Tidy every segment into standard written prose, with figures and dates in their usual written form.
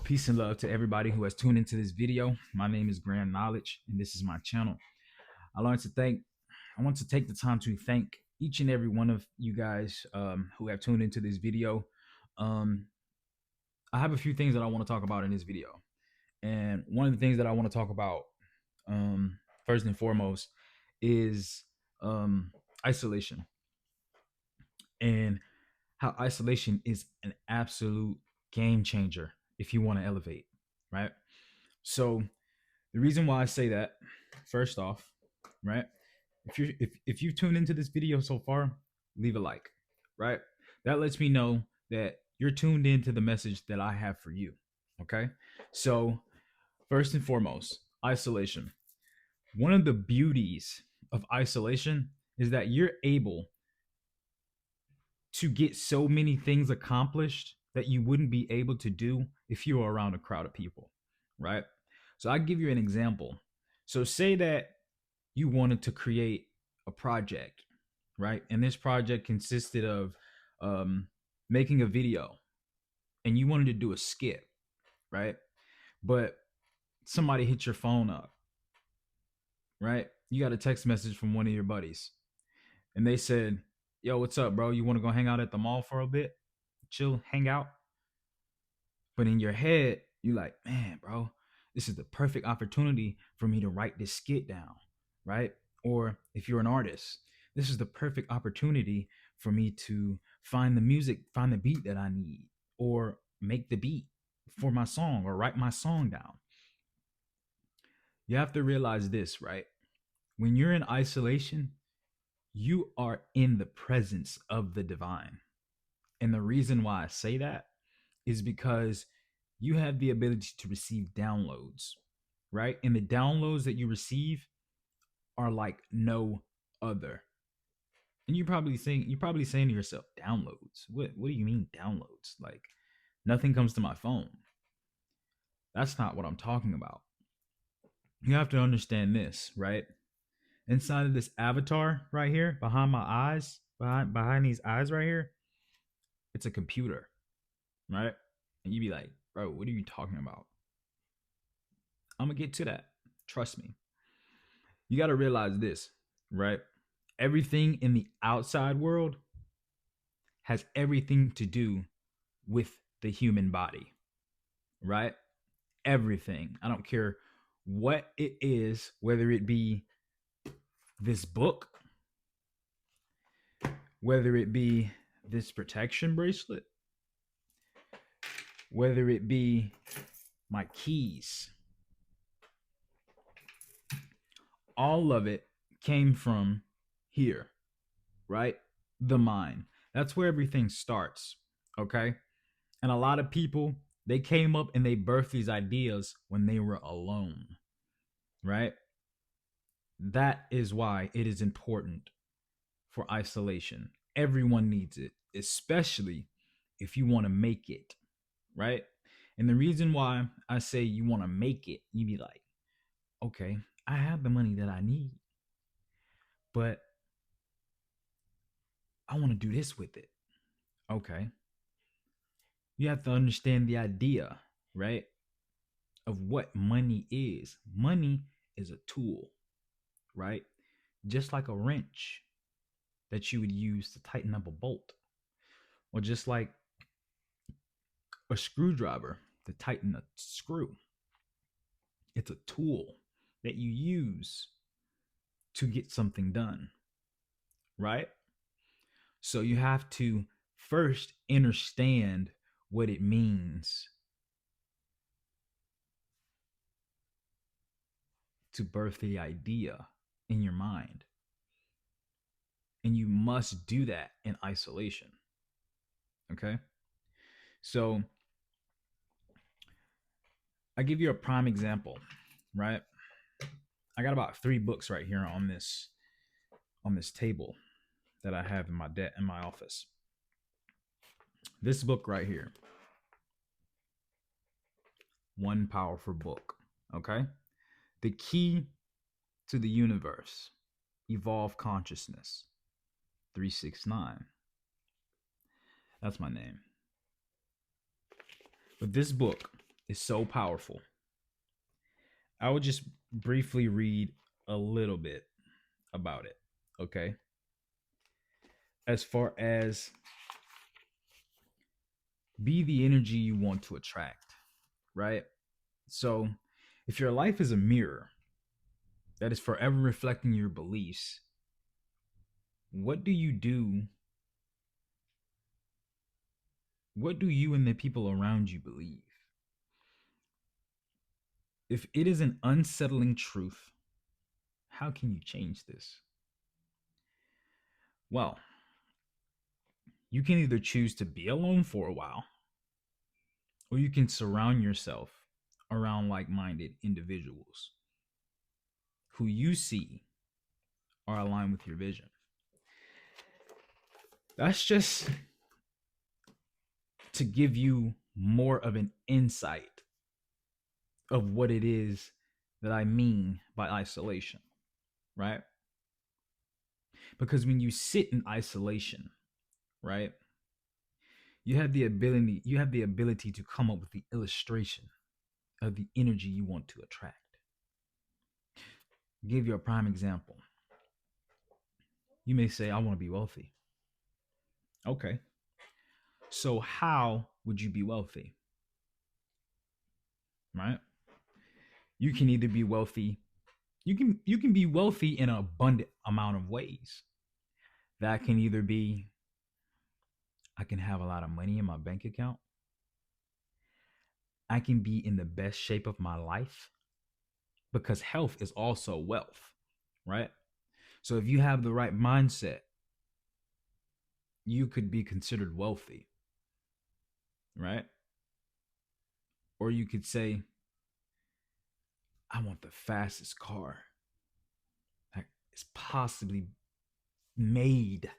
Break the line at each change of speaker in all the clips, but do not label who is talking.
Peace and love to everybody who has tuned into this video. My name is Grand Knowledge, and this is my channel. I want to thank, I want to take the time to thank each and every one of you guys who have tuned into this video. Um, I have a few things that I want to talk about in this video, and one of the things that I want to talk about, first and foremost, is isolation and how isolation is an absolute game changer if you want to elevate, right? So the reason why I say that, first off, right? If you've tuned into this video so far, leave a like, right? That lets me know that you're tuned into the message that I have for you. Okay. So first and foremost, isolation. One of the beauties of isolation is that you're able to get so many things accomplished that you wouldn't be able to do if you were around a crowd of people, right? So I give you an example. So say that you wanted to create a project, right? And this project consisted of um, making a video, and you wanted to do a skit, right? But somebody hit your phone up, right? You got a text message from one of your buddies, and they said, "Yo, what's up, bro? You want to go hang out at the mall for a bit, chill, hang out?" But in your head, you like, man, bro, this is the perfect opportunity for me to write this skit down, right? Or if you're an artist, this is the perfect opportunity for me to find the music, find the beat that I need, or make the beat for my song, or write my song down. You have to realize this, right? When you're in isolation, you are in the presence of the divine. And the reason why I say that is because you have the ability to receive downloads, right? And the downloads that you receive are like no other. And you're probably saying to yourself, downloads? What do you mean downloads? Like nothing comes to my phone. That's not what I'm talking about. You have to understand this, right? Inside of this avatar right here, behind my eyes, behind these eyes right here, it's a computer, right? And you be like, bro, what are you talking about? I'm gonna get to that. Trust me. You got to realize this, right? Everything in the outside world has everything to do with the human body, right? Everything. I don't care what it is, whether it be this book, whether it be this protection bracelet, whether it be my keys, all of it came from here, right? The mind. That's where everything starts, okay? And a lot of people, they came up and they birthed these ideas when they were alone, right? That is why it is important for isolation. Everyone needs it, especially if you want to make it, right? And the reason why I say you want to make it, you be like, okay, I have the money that I need, but I want to do this with it. Okay. You have to understand the idea, right? Of what money is. Money is a tool, right? Just like a wrench that you would use to tighten up a bolt, or just like a screwdriver to tighten a screw. It's a tool that you use to get something done, right? So you have to first understand what it means to birth the idea in your mind. And you must do that in isolation. Okay. So I give you a prime example, right? I got about 3 books right here on this table that I have in my office. This book right here, One Powerful Book. Okay. The Key to the Universe, Evolve Consciousness, 369. That's my name. But this book is so powerful. I will just briefly read a little bit about it. Okay. As far as be the energy you want to attract, right? So, if your life is a mirror that is forever reflecting your beliefs, what do you do? What do you and the people around you believe? If it is an unsettling truth, how can you change this? Well, you can either choose to be alone for a while, or you can surround yourself around like minded individuals who you see are aligned with your vision. That's just to give you more of an insight of what it is that I mean by isolation, right? Because when you sit in isolation, right, you have the ability to come up with the illustration of the energy you want to attract. I'll give you a prime example. You may say, I want to be wealthy. Okay. So how would you be wealthy? Right? You can either be wealthy, you can be wealthy in an abundant amount of ways. That can either be I can have a lot of money in my bank account. I can be in the best shape of my life because health is also wealth, right? So if you have the right mindset, you could be considered wealthy, right? Or you could say, I want the fastest car that is possibly made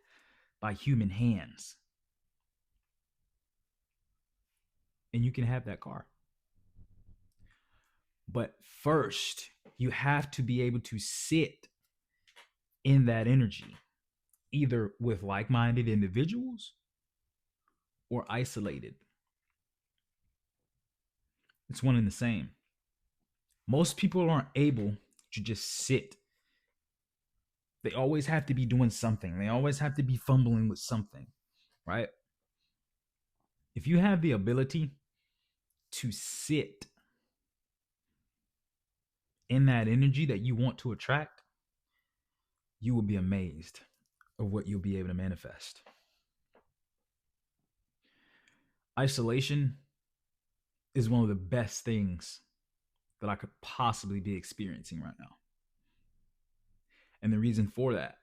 by human hands. And you can have that car. But first, you have to be able to sit in that energy, either with like minded individuals or isolated. It's one and the same. Most people aren't able to just sit. They always have to be doing something, they always have to be fumbling with something, right? If you have the ability to sit in that energy that you want to attract, you will be amazed of what you'll be able to manifest. Isolation is one of the best things that I could possibly be experiencing right now. And the reason for that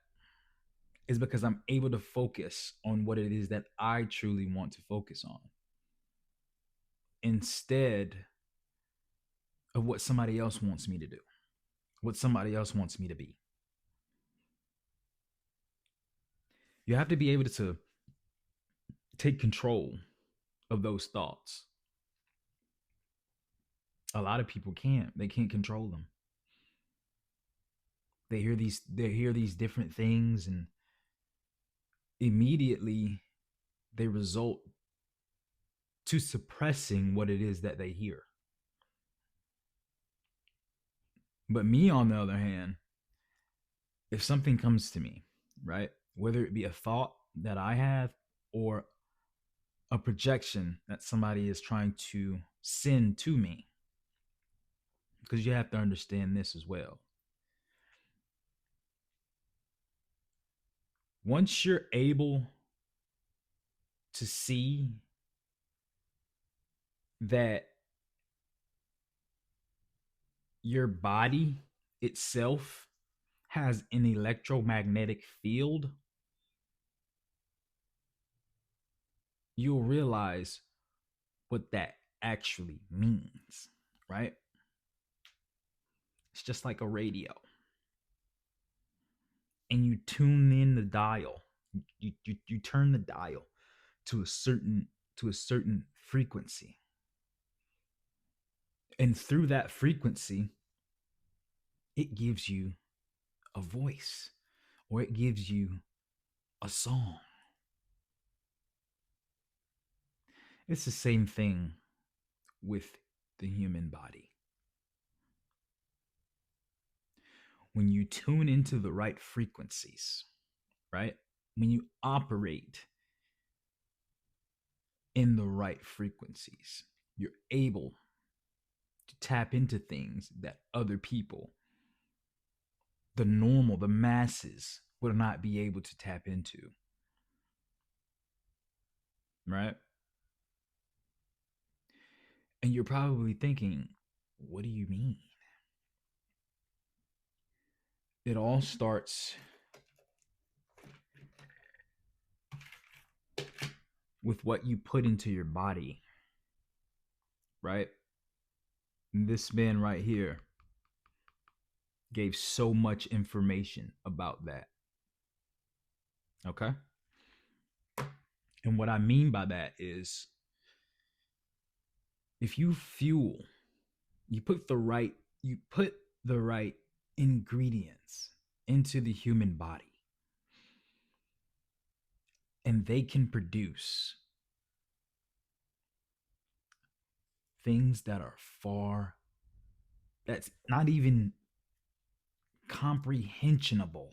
is because I'm able to focus on what it is that I truly want to focus on instead of what somebody else wants me to do, what somebody else wants me to be. You have to be able to take control of those thoughts. A lot of people can't. They can't control them. They hear these different things, and immediately they result to suppressing what it is that they hear. But me, on the other hand, if something comes to me, right, whether it be a thought that I have or a projection that somebody is trying to send to me, because you have to understand this as well. Once you're able to see that your body itself has an electromagnetic field, you'll realize what that actually means, right? It's just like a radio. And you tune in the dial. You turn the dial to a certain frequency. And through that frequency, it gives you a voice or it gives you a song. It's the same thing with the human body. When you tune into the right frequencies, right? When you operate in the right frequencies, you're able to tap into things that other people, the masses, would not be able to tap into, right? And you're probably thinking, what do you mean? It all starts with what you put into your body, right? And this man right here gave so much information about that. Okay? And what I mean by that is if you fuel, you put the right ingredients into the human body, and they can produce things that are far, that's not even comprehensionable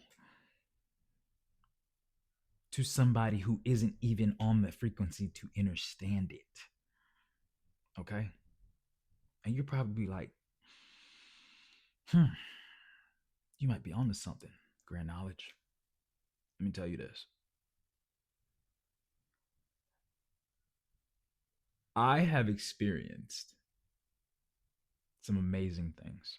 to somebody who isn't even on the frequency to understand it. Okay? And you're probably like, you might be onto something, Grand Knowledge. Let me tell you this. I have experienced some amazing things.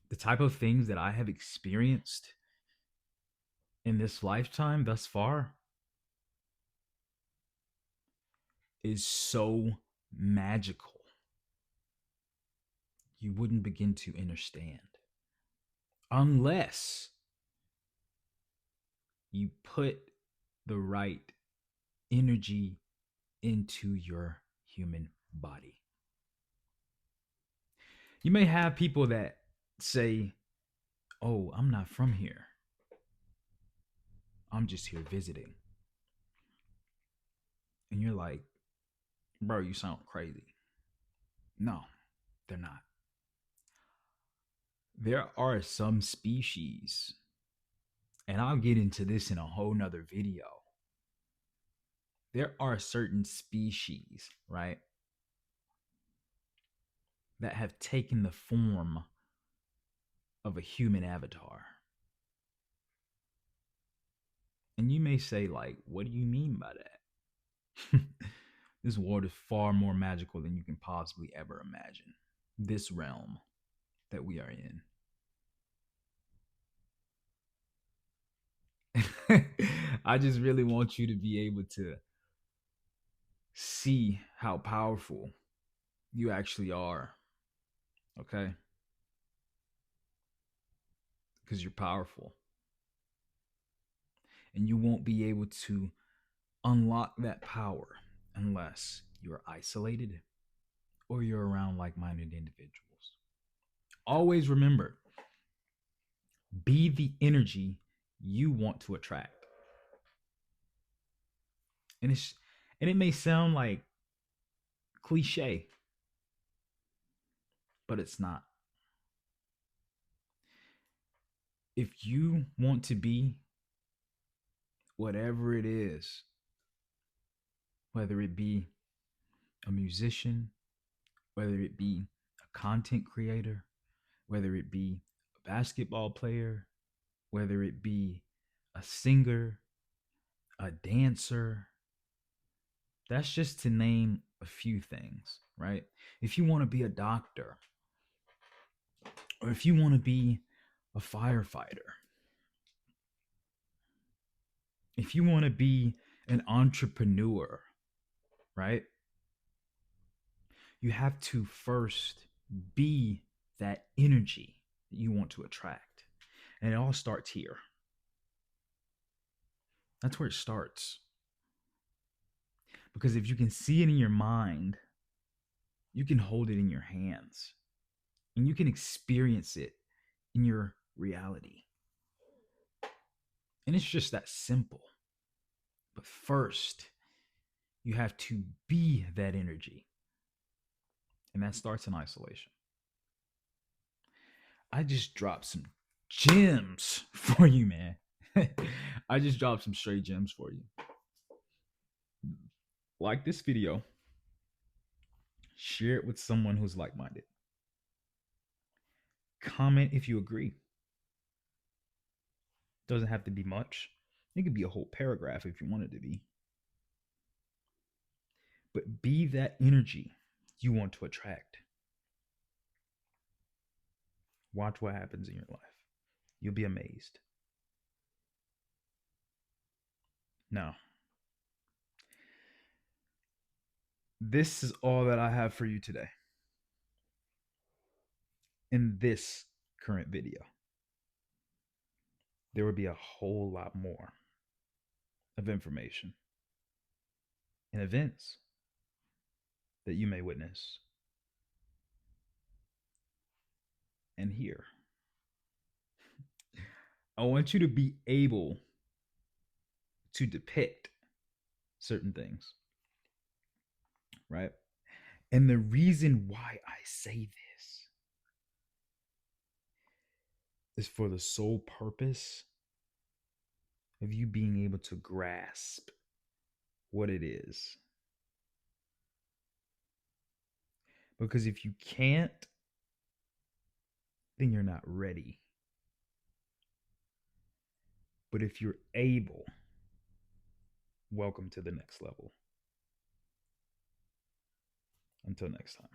The type of things that I have experienced in this lifetime thus far is so magical. You wouldn't begin to understand unless you put the right energy into your human body. You may have people that say, "Oh, I'm not from here. I'm just here visiting." And you're like, "Bro, you sound crazy." No, they're not. There are some species, and I'll get into this in a whole nother video. There are certain species, right, that have taken the form of a human avatar. And you may say, like, what do you mean by that? This world is far more magical than you can possibly ever imagine. This realm that we are in. I just really want you to be able to see how powerful you actually are. Okay? Because you're powerful. And you won't be able to unlock that power unless you're isolated or you're around like minded individuals. Always remember, be the energy you want to attract. And it may sound like cliche, but it's not. If you want to be whatever it is, whether it be a musician, whether it be a content creator, whether it be a basketball player, whether it be a singer, a dancer, that's just to name a few things, right? If you want to be a doctor, or if you want to be a firefighter, if you want to be an entrepreneur, right? You have to first be that energy that you want to attract. And it all starts here. That's where it starts. Because if you can see it in your mind, you can hold it in your hands and you can experience it in your reality. And it's just that simple. But first, you have to be that energy. And that starts in isolation. I just dropped some gems for you, man. I just dropped some straight gems for you. Like this video, share it with someone who's like minded. Comment if you agree. Doesn't have to be much. It could be a whole paragraph if you want it to be. But be that energy you want to attract. Watch what happens in your life. You'll be amazed. Now, this is all that I have for you today in this current video. There will be a whole lot more of information and events that you may witness and hear. I want you to be able to depict certain things, right? And the reason why I say this is for the sole purpose of you being able to grasp what it is. Because if you can't, then you're not ready. But if you're able, welcome to the next level. Until next time.